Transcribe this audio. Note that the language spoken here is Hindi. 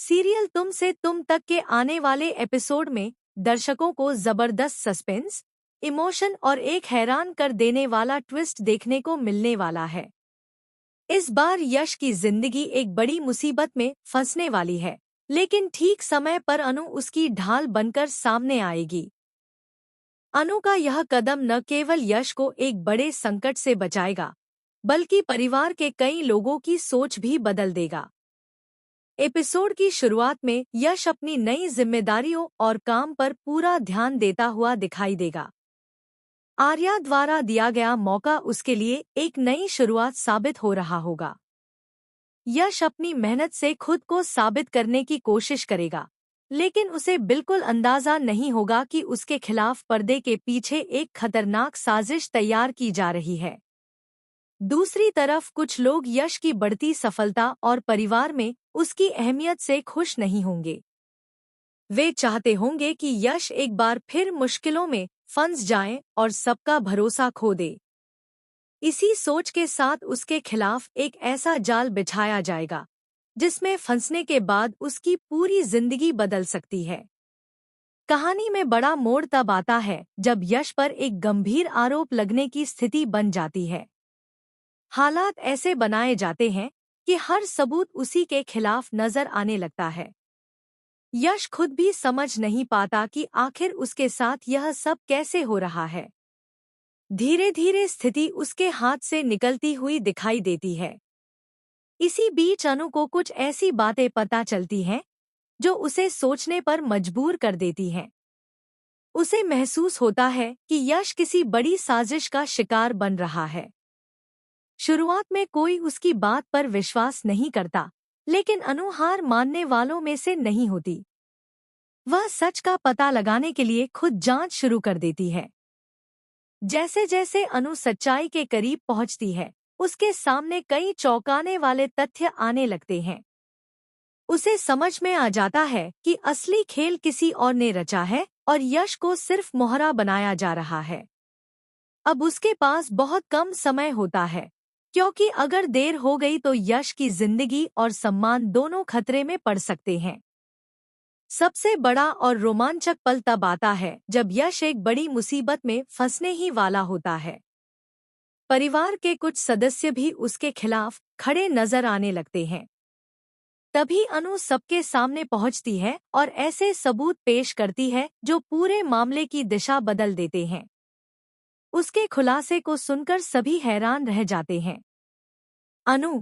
सीरियल तुम से तुम तक के आने वाले एपिसोड में दर्शकों को जबरदस्त सस्पेंस, इमोशन और एक हैरान कर देने वाला ट्विस्ट देखने को मिलने वाला है। इस बार यश की जिंदगी एक बड़ी मुसीबत में फंसने वाली है, लेकिन ठीक समय पर अनु उसकी ढाल बनकर सामने आएगी। अनु का यह कदम न केवल यश को एक बड़े संकट से बचाएगा, बल्कि परिवार के कई लोगों की सोच भी बदल देगा। एपिसोड की शुरुआत में यश अपनी नई जिम्मेदारियों और काम पर पूरा ध्यान देता हुआ दिखाई देगा। आर्या द्वारा दिया गया मौका उसके लिए एक नई शुरुआत साबित हो रहा होगा। यश अपनी मेहनत से खुद को साबित करने की कोशिश करेगा, लेकिन उसे बिल्कुल अंदाजा नहीं होगा कि उसके खिलाफ पर्दे के पीछे एक खतरनाक साजिश तैयार की जा रही है। दूसरी तरफ कुछ लोग यश की बढ़ती सफलता और परिवार में उसकी अहमियत से खुश नहीं होंगे। वे चाहते होंगे कि यश एक बार फिर मुश्किलों में फंस जाए और सबका भरोसा खो दे। इसी सोच के साथ उसके खिलाफ एक ऐसा जाल बिछाया जाएगा, जिसमें फंसने के बाद उसकी पूरी जिंदगी बदल सकती है। कहानी में बड़ा मोड़ तब आता है जब यश पर एक गंभीर आरोप लगने की स्थिति बन जाती है। हालात ऐसे बनाए जाते हैं कि हर सबूत उसी के खिलाफ नजर आने लगता है। यश खुद भी समझ नहीं पाता कि आखिर उसके साथ यह सब कैसे हो रहा है। धीरे धीरे स्थिति उसके हाथ से निकलती हुई दिखाई देती है। इसी बीच अनु को कुछ ऐसी बातें पता चलती हैं जो उसे सोचने पर मजबूर कर देती हैं। उसे महसूस होता है कि यश किसी बड़ी साजिश का शिकार बन रहा है। शुरुआत में कोई उसकी बात पर विश्वास नहीं करता, लेकिन अनु हार मानने वालों में से नहीं होती। वह सच का पता लगाने के लिए खुद जांच शुरू कर देती है। जैसे जैसे अनु सच्चाई के करीब पहुंचती है, उसके सामने कई चौंकाने वाले तथ्य आने लगते हैं। उसे समझ में आ जाता है कि असली खेल किसी और ने रचा है और यश को सिर्फ मोहरा बनाया जा रहा है। अब उसके पास बहुत कम समय होता है, क्योंकि अगर देर हो गई तो यश की जिंदगी और सम्मान दोनों खतरे में पड़ सकते हैं। सबसे बड़ा और रोमांचक पल तब आता है जब यश एक बड़ी मुसीबत में फंसने ही वाला होता है। परिवार के कुछ सदस्य भी उसके खिलाफ खड़े नजर आने लगते हैं। तभी अनु सबके सामने पहुंचती है और ऐसे सबूत पेश करती है जो पूरे मामले की दिशा बदल देते हैं। उसके खुलासे को सुनकर सभी हैरान रह जाते हैं। अनु,